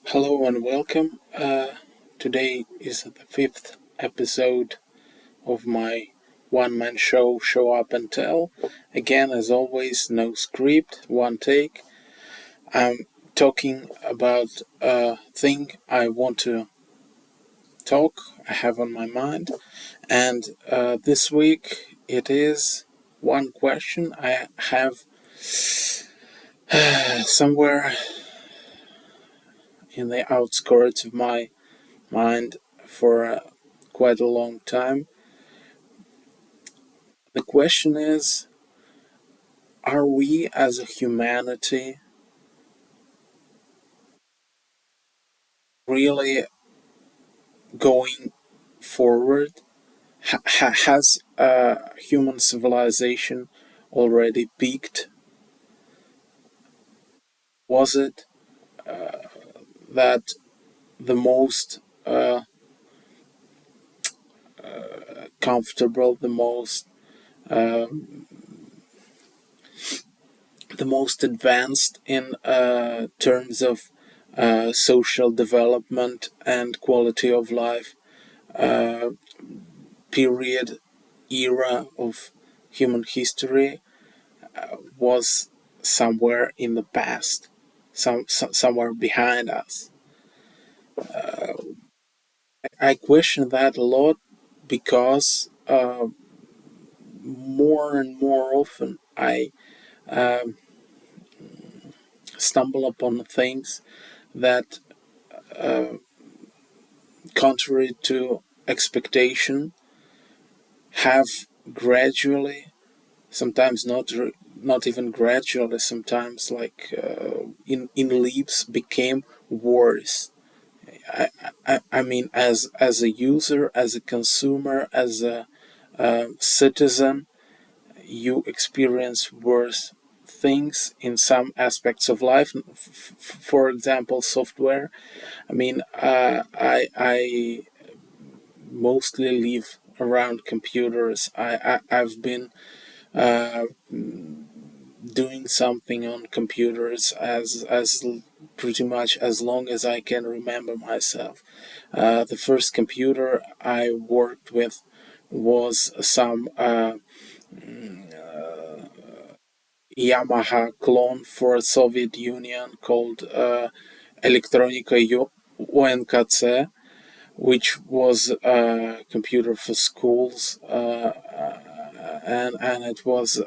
Hello and welcome. Today is the fifth episode of my one-man show, Show Up and Tell. Again, as always, no script, one take. I'm talking about a thing I want to I have on my mind. And this week it is one question I have somewhere in the outskirts of my mind for quite a long time. The question is, are we as a humanity really going forward? Has human civilization already peaked? Was it that the most comfortable, uh, the most advanced in terms of social development and quality of life uh, period era of human history was somewhere in the past, somewhere behind us? I question that a lot because more and more often I stumble upon things that, contrary to expectation, have gradually, sometimes not even gradually, sometimes like in leaps, became worse. I mean, as a user, as a consumer, as a citizen, you experience worse things in some aspects of life. For example, software. I mean, I mostly live around computers. I've been uh, doing something on computers as pretty much as long as I can remember myself. The first computer I worked with was some Yamaha clone for Soviet Union called Elektronika UNKC, which was a computer for schools, and it was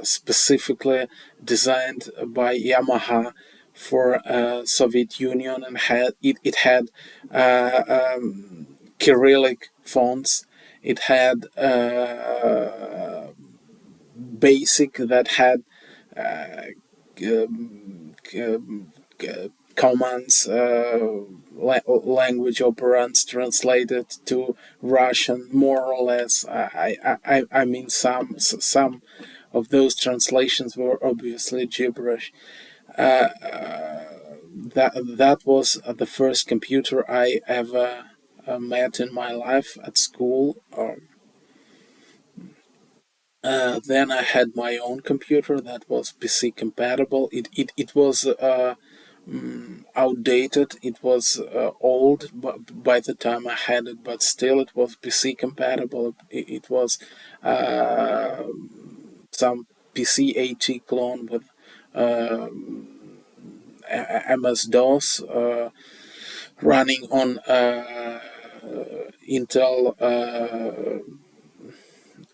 specifically designed by Yamaha for Soviet Union, and it had Cyrillic fonts. It had BASIC that had commands, language operands translated to Russian, more or less. I mean, some of those translations were obviously gibberish. That was the first computer I ever met in my life at school. Then I had my own computer that was PC compatible. It was outdated. It was old by the time I had it, but still it was PC compatible. It was uh, some PC-AT clone with uh, MS-DOS running on Intel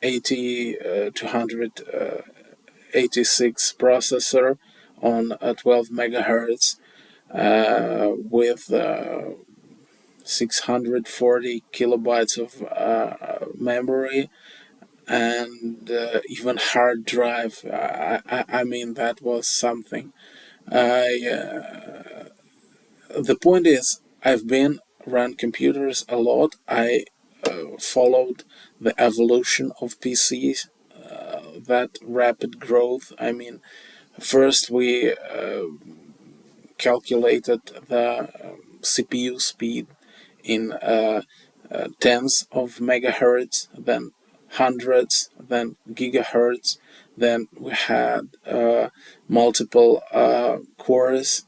8286 processor on 12 megahertz with 640 kilobytes of memory and even hard drive. I mean, that was something. The point is, I've been around computers a lot. I followed the evolution of PCs, that rapid growth. I mean, first we calculated the CPU speed in tens of megahertz, then hundreds, then gigahertz. Then we had multiple cores.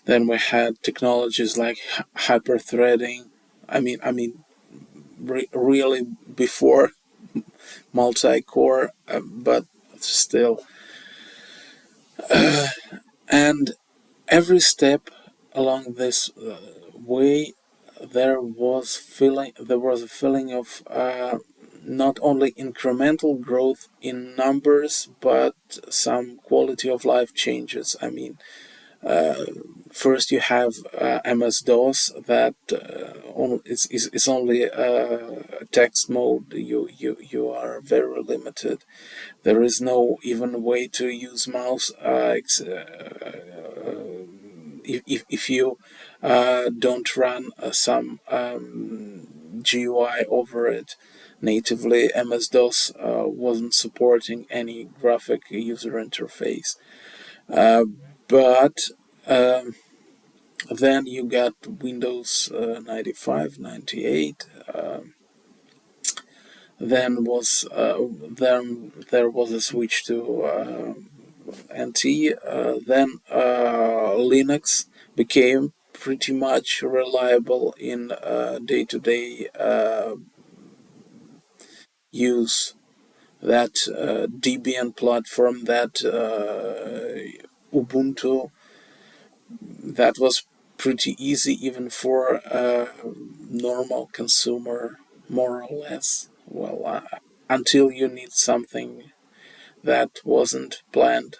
Then we had technologies like hyperthreading. Really before multi-core, but still. And every step along this way, there was a feeling of not only incremental growth in numbers, but some quality of life changes. Uh, First you have MS-DOS that is only text mode. You are very limited. There is no even way to use mouse. If you don't run some GUI over it natively, MS-DOS wasn't supporting any graphic user interface. Uh, but um, then you got Windows 95, 98. Then there was a switch to NT. Then Linux became pretty much reliable in day-to-day use. That Debian platform, that Ubuntu, that was pretty easy even for a normal consumer, more or less. Well, until you need something that wasn't planned.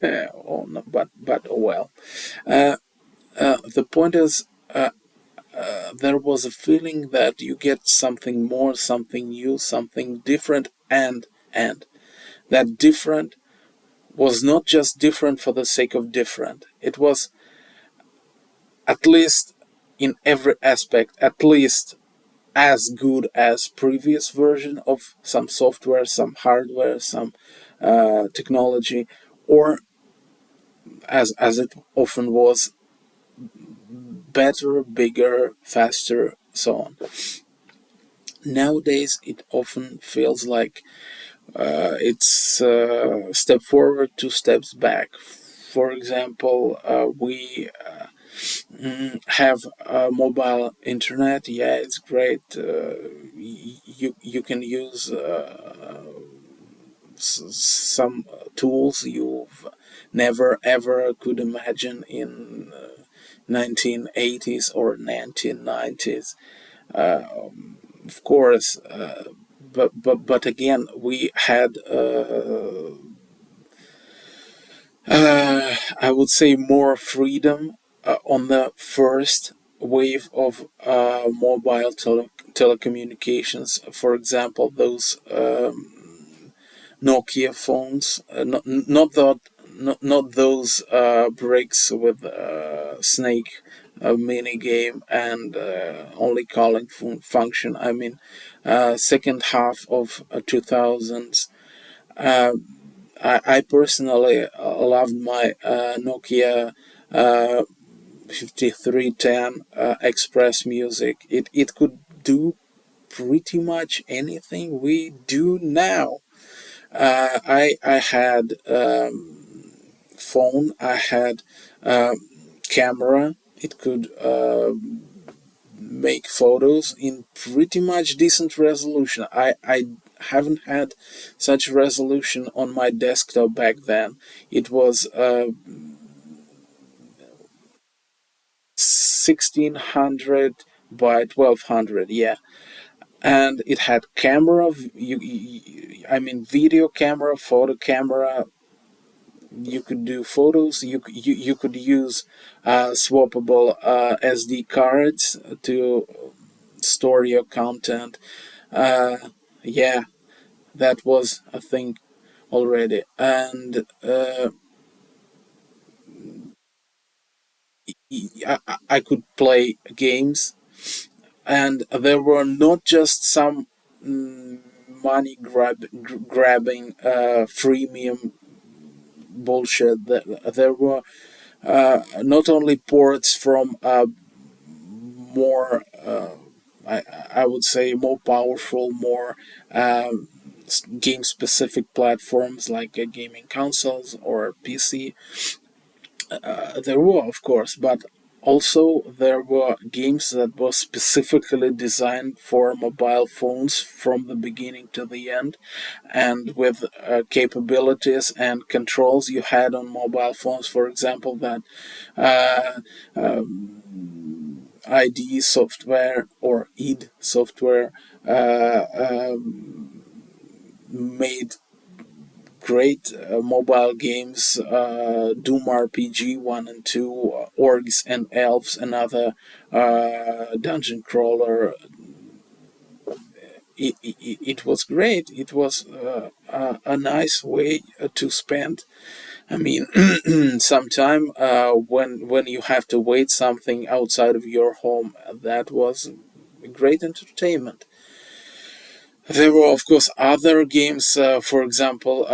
Oh, no, but oh well. Uh, the point is, there was a feeling that you get something more, something new, something different, and that different was not just different for the sake of different. It was, at least in every aspect, at least as good as previous version of some software, some hardware, some technology, or as it often was, better, bigger, faster, so on. Nowadays, it often feels like it's step forward, two steps back. For example, we have mobile internet. Yeah, it's great. You can use some tools you've never ever could imagine in 1980s or 1990s. Of course, but again, we had I would say more freedom on the first wave of mobile telecommunications. For example, those Nokia phones, not those bricks with Snake mini game and only calling function. Second half of 2000s. Uh, I personally loved my Nokia 5310 Express Music. It could do pretty much anything we do now. I had phone. I had camera. It could make photos in pretty much decent resolution. I haven't had such resolution on my desktop back then. It was 1600 by 1200, yeah. And it had camera, video camera, photo camera. You could do photos. You could use swappable SD cards to store your content. Uh, yeah, that was a thing already, and I could play games, and there were not just some money grabbing freemium bullshit. There were not only ports from more, I would say, more powerful, more game specific platforms like gaming consoles or PC. There were, of course, but also there were games that were specifically designed for mobile phones from the beginning to the end, and with capabilities and controls you had on mobile phones, for example, that uh, ID software or id software made great mobile games, Doom RPG 1 and 2, Orcs and Elves, another dungeon crawler. It was great. It was a nice way to spend. I mean, sometime when you have to wait something outside of your home, that was great entertainment. There were, of course, other games. For example,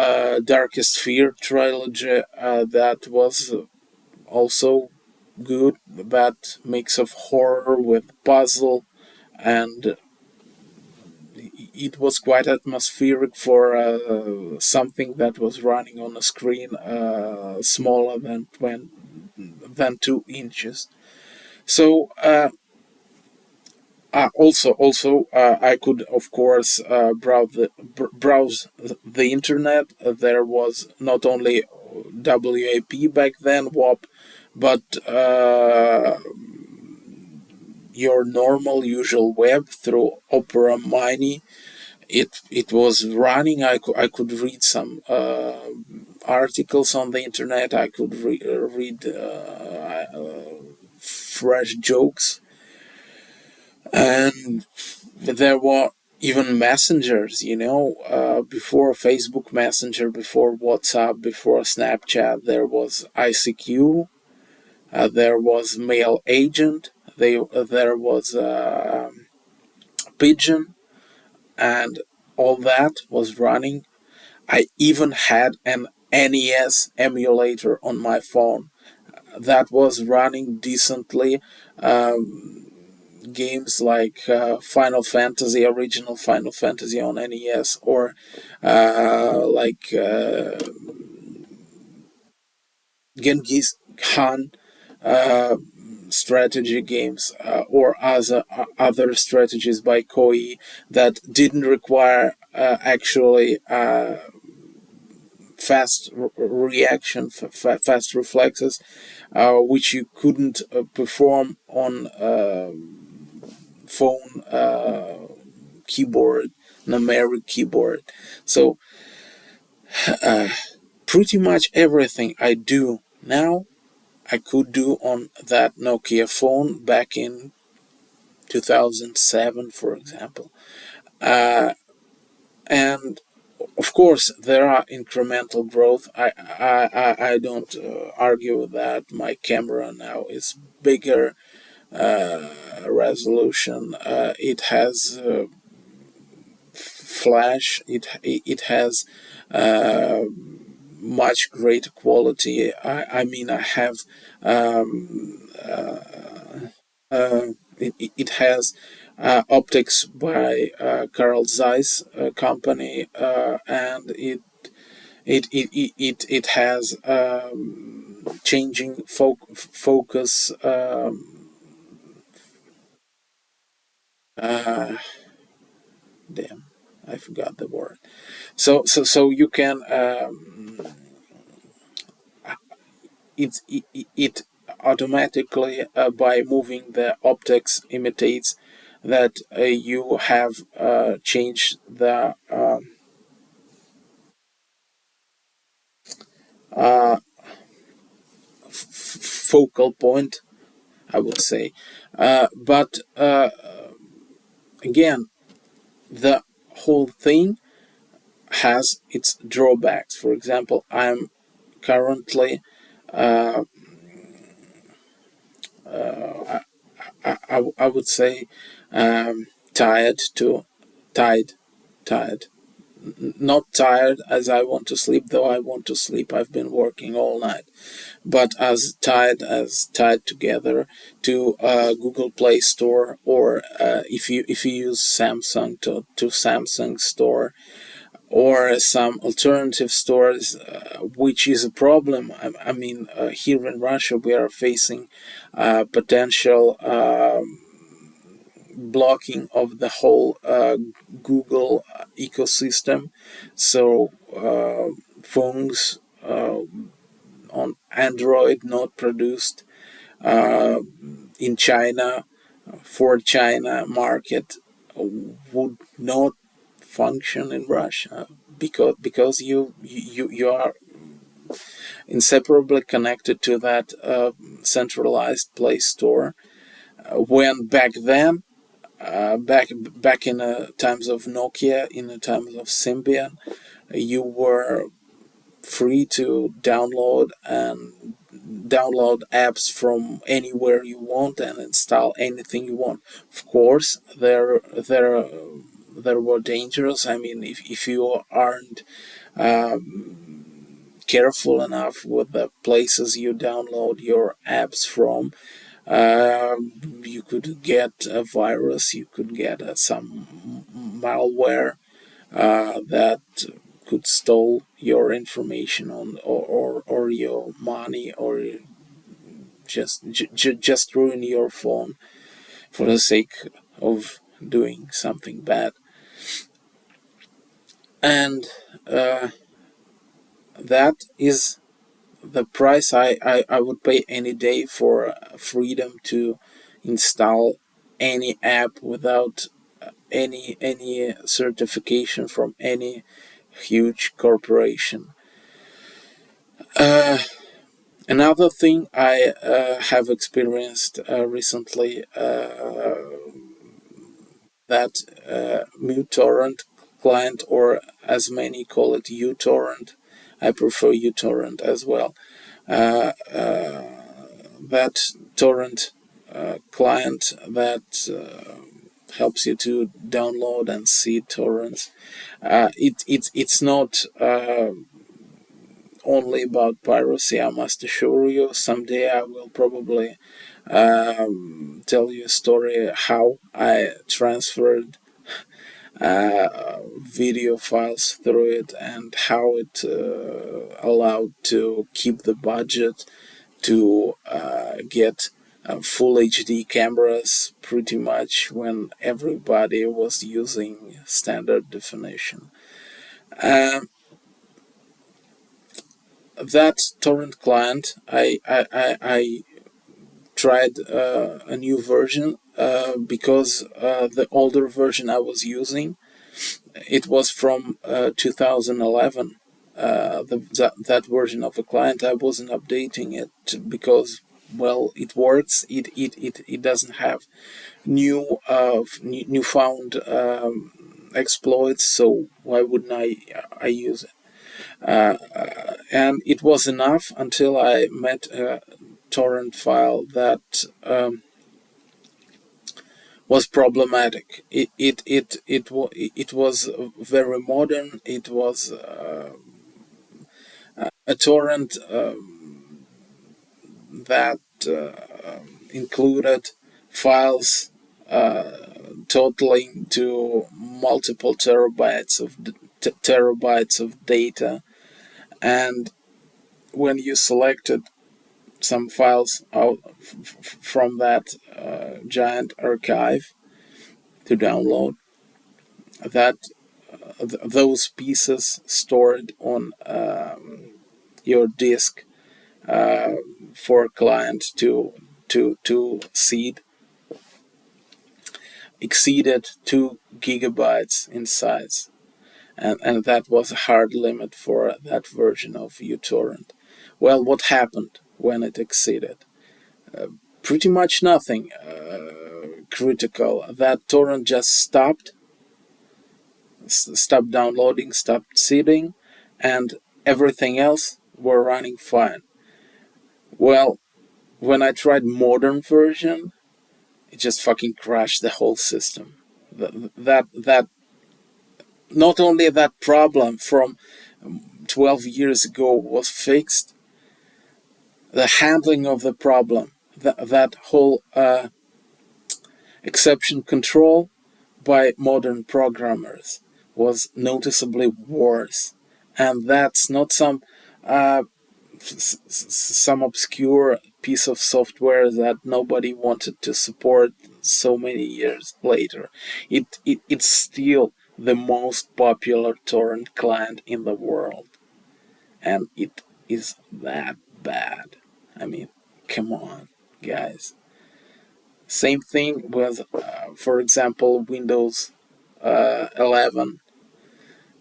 Darkest Fear trilogy. That was also good. That mix of horror with puzzle, and it was quite atmospheric for something that was running on a screen smaller than 2 inches. So I could of course browse the internet. There was not only WAP back then, WAP, but your normal usual web through Opera Mini. It was running. I could read some articles on the internet. I could read fresh jokes, and there were even messengers. Before Facebook Messenger, before WhatsApp, before Snapchat, there was ICQ. There was Mail Agent. There was Pigeon, and all that was running. I even had an NES emulator on my phone that was running decently. Games like Final Fantasy, original Final Fantasy on NES, or like Genghis Khan uh, strategy games, or other strategies by Koei that didn't require actually fast reaction, fast reflexes, which you couldn't perform on phone keyboard, numeric keyboard. So pretty much everything I do now, I could do on that Nokia phone back in 2007, for example. And of course, there are incremental growth. I don't argue that my camera now is bigger resolution. It has flash. It has much greater quality. I mean, I have it has optics by Carl Zeiss company, and it has changing focus. Uh, Damn, I forgot the word. So you can it automatically by moving the optics imitates that you have changed the focal point, I would say. But again, the whole thing has its drawbacks. For example, I'm currently I would say tired to tired tired, not tired as I want to sleep, though I want to sleep. I've been working all night, but as tied together to Google Play Store, or if you use Samsung, to Samsung Store, or some alternative stores, which is a problem. I mean, here in Russia, we are facing potential blocking of the whole Google ecosystem. So phones on Android not produced in China for China market would not function in Russia, because you are inseparably connected to that centralized Play Store. When back then, back in the times of Nokia, in the times of Symbian, you were free to download apps from anywhere you want and install anything you want. Of course, there were dangers. I mean, if you aren't careful enough with the places you download your apps from, you could get a virus, you could get some malware that could steal your information or your money, or just ruin your phone for the sake of doing something bad. And that is the price I would pay any day for freedom to install any app without any certification from any huge corporation. Another thing I have experienced recently, that uTorrent client, or as many call it uTorrent, I prefer uTorrent as well. That torrent client that helps you to download and see torrents. It's not only about piracy, I must assure you. Someday I will probably tell you a story how I transferred video files through it, and how it allowed to keep the budget to get full HD cameras pretty much when everybody was using standard definition. That torrent client, I tried a new version because the older version I was using, it was from 2011. That version of the client, I wasn't updating it because, well, it works. It doesn't have newfound exploits, so why wouldn't I use it? And it was enough until I met a torrent file that was problematic. It was very modern. It was a torrent that included files totaling to multiple terabytes of data, and when you selected some files out from that giant archive to download, that those pieces stored on your disk for a client to seed exceeded 2 gigabytes in size, and that was a hard limit for that version of uTorrent. Well, what happened when it exceeded? Pretty much nothing critical. That torrent just stopped downloading, stopped seeding, and everything else were running fine. Well, when I tried modern version, it just fucking crashed the whole system. That not only that problem from 12 years ago was fixed, the handling of the problem, that whole exception control by modern programmers was noticeably worse. And that's not some obscure piece of software that nobody wanted to support so many years later. It's still the most popular torrent client in the world, and it is that bad. I mean, come on, guys. Same thing with, for example, Windows 11,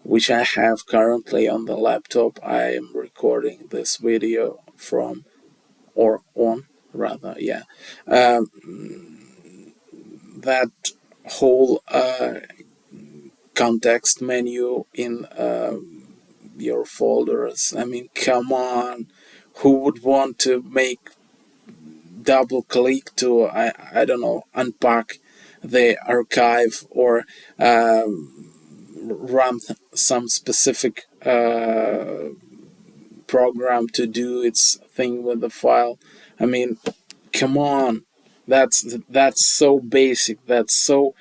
which I have currently on the laptop I am recording this video from, or on, rather, yeah. Um, that whole context menu in your folders. I mean, come on. Who would want to make double click to, I don't know, unpack the archive or run some specific program to do its thing with the file? I mean, come on. That's so basic. That's so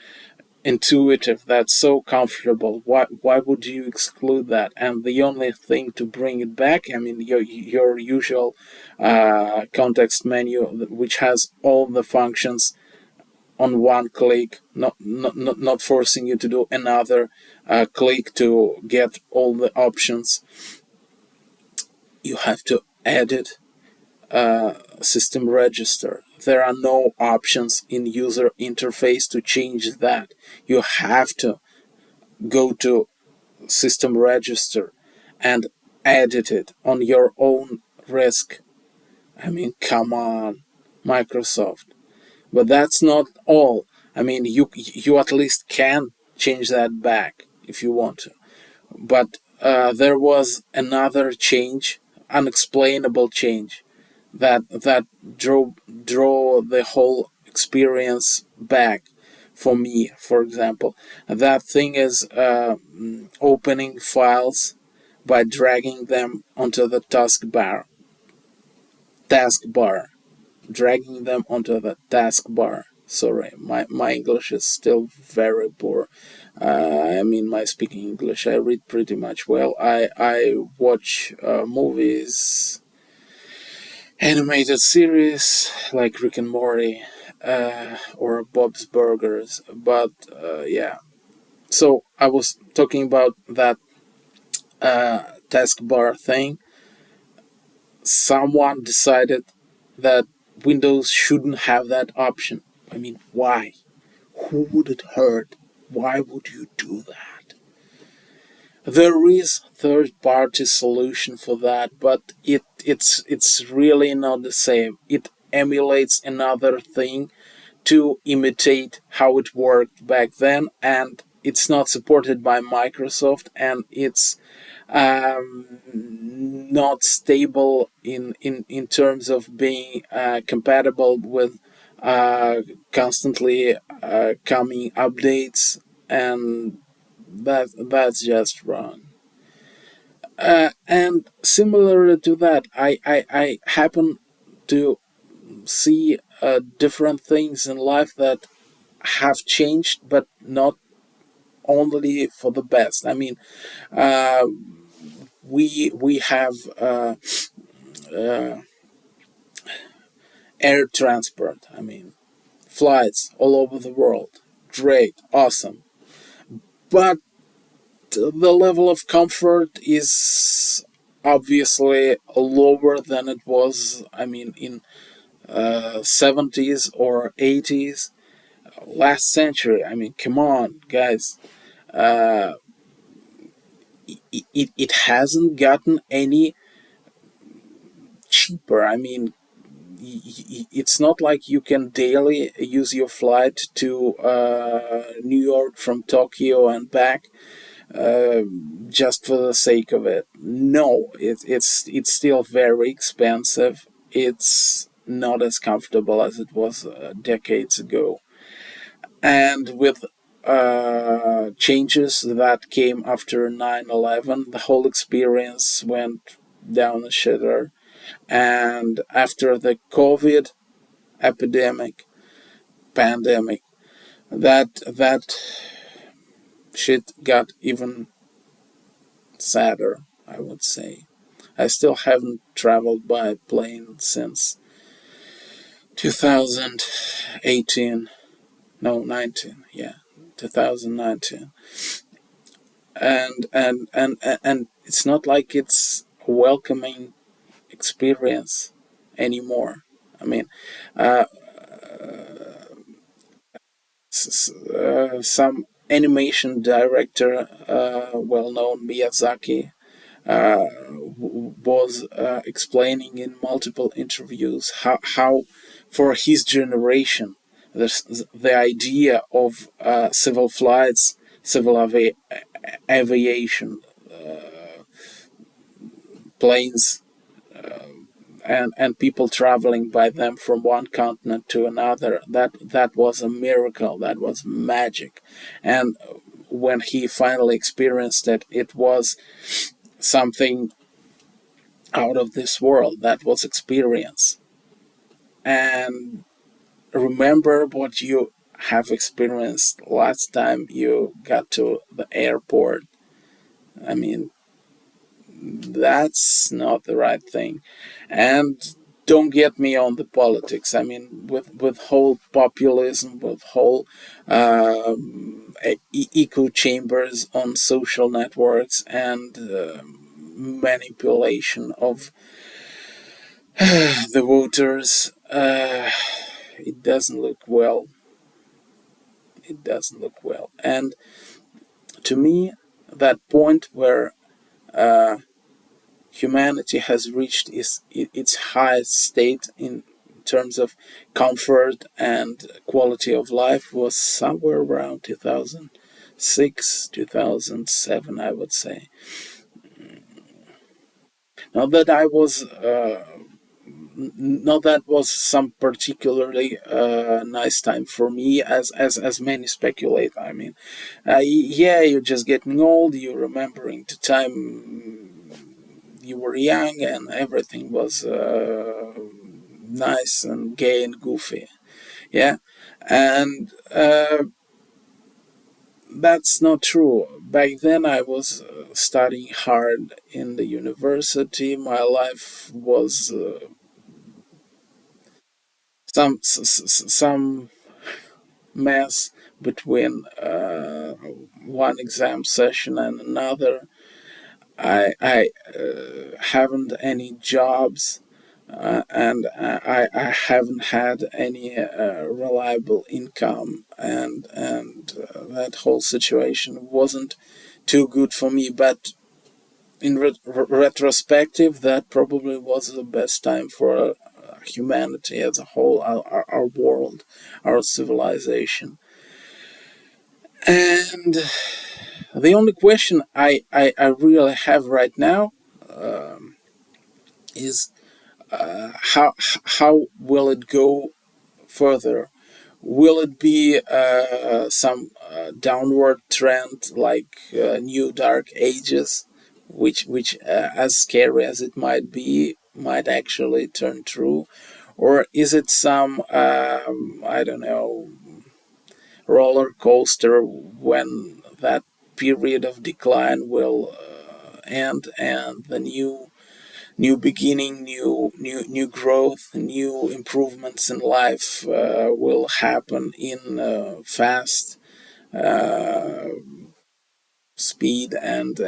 intuitive. That's so comfortable. Why would you exclude that? And the only thing to bring it back, I mean, your usual context menu, which has all the functions on one click, not forcing you to do another click to get all the options. You have to edit system register. There are no options in user interface to change that. You have to go to system register and edit it on your own risk. I mean, come on, Microsoft. But that's not all. I mean, you at least can change that back if you want to. But there was another change, unexplainable change, that draw the whole experience back for me. For example, that thing is opening files by dragging them onto the taskbar, dragging them onto the taskbar. Sorry, my English is still very poor. I mean, my speaking English, I read pretty much well. I watch movies, animated series like Rick and Morty, or Bob's Burgers. But yeah, so I was talking about that taskbar thing. Someone decided that Windows shouldn't have that option. I mean, why? Who would it hurt? Why would you do that? There is third-party solution for that, but it's really not the same. It emulates another thing to imitate how it worked back then, and it's not supported by Microsoft, and it's not stable in terms of being compatible with constantly coming updates, and that's just wrong. And similar to that, I happen to see different things in life that have changed, but not only for the best. I mean, uh, we have uh, air transport. I mean, flights all over the world. Great, awesome. But the level of comfort is obviously lower than it was, I mean, in 70s or 80s, last century. I mean, come on, guys. Uh, it hasn't gotten any cheaper. I mean, it's not like you can daily use your flight to New York from Tokyo and back uh, just for the sake of it. No, it's still very expensive. It's not as comfortable as it was decades ago. And with changes that came after 9/11, the whole experience went down the shitter. And after the COVID epidemic, pandemic, that shit got even sadder, I would say. I still haven't traveled by plane since 2018. No, 19. Yeah, 2019. And it's not like it's a welcoming experience anymore. I mean, uh, some animation director, well known Miyazaki, was explaining in multiple interviews how for his generation, the idea of civil flights, civil aviation, planes, and people traveling by them from one continent to another, that was a miracle, that was magic. And when he finally experienced it, it was something out of this world. That was experience. And remember what you have experienced last time you got to the airport. I mean, that's not the right thing. And don't get me on the politics. I mean, with whole populism, with whole echo chambers on social networks, and manipulation of the voters, it doesn't look well. It doesn't look well. And to me, that point where humanity has reached its highest state in terms of comfort and quality of life was somewhere around 2006, 2007, I would say. Not that I was not that was some particularly nice time for me, as many speculate. I mean, yeah, you're just getting old, you're remembering the time you were young and everything was nice and gay and goofy. Yeah, and that's not true. Back then I was studying hard in the university. My life was some mess between one exam session and another. I haven't any jobs, and I haven't had any reliable income, and that whole situation wasn't too good for me. But in retrospective, that probably was the best time for humanity as a whole, our world, our civilization. And the only question I really have right now is how will it go further? Will it be some downward trend like new dark ages, which as scary as it might be, might actually turn true, or is it some I don't know, roller coaster when that period of decline will end and the new beginning, new growth, new improvements in life will happen in fast uh, speed, and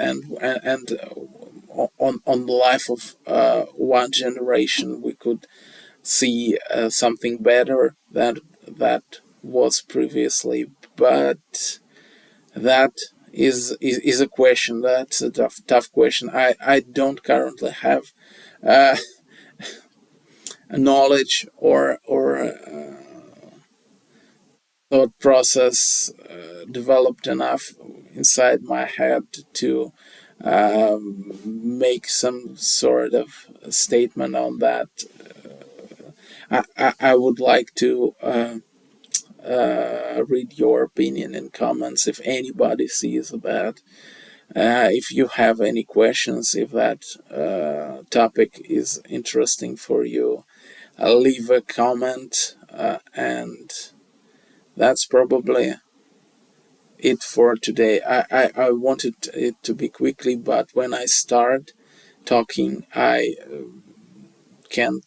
on the life of one generation we could see something better than that was previously. But that is a question. That's a tough question. I don't currently have uh, a knowledge or thought process developed enough inside my head to make some sort of statement on that. I would like to read your opinion in comments if anybody sees that. If you have any questions, if that topic is interesting for you, leave a comment, and that's probably it for today. I wanted it to be quickly, but when I start talking, I can't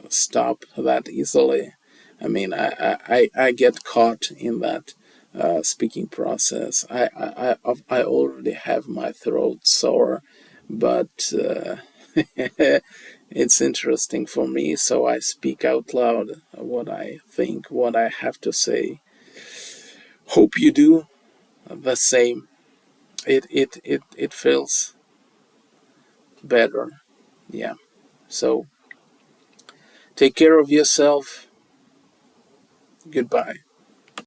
stop that easily. I mean, I get caught in that speaking process. I already have my throat sore, but it's interesting for me, so I speak out loud what I think, what I have to say. Hope you do the same. It feels better. Yeah. So take care of yourself. Goodbye.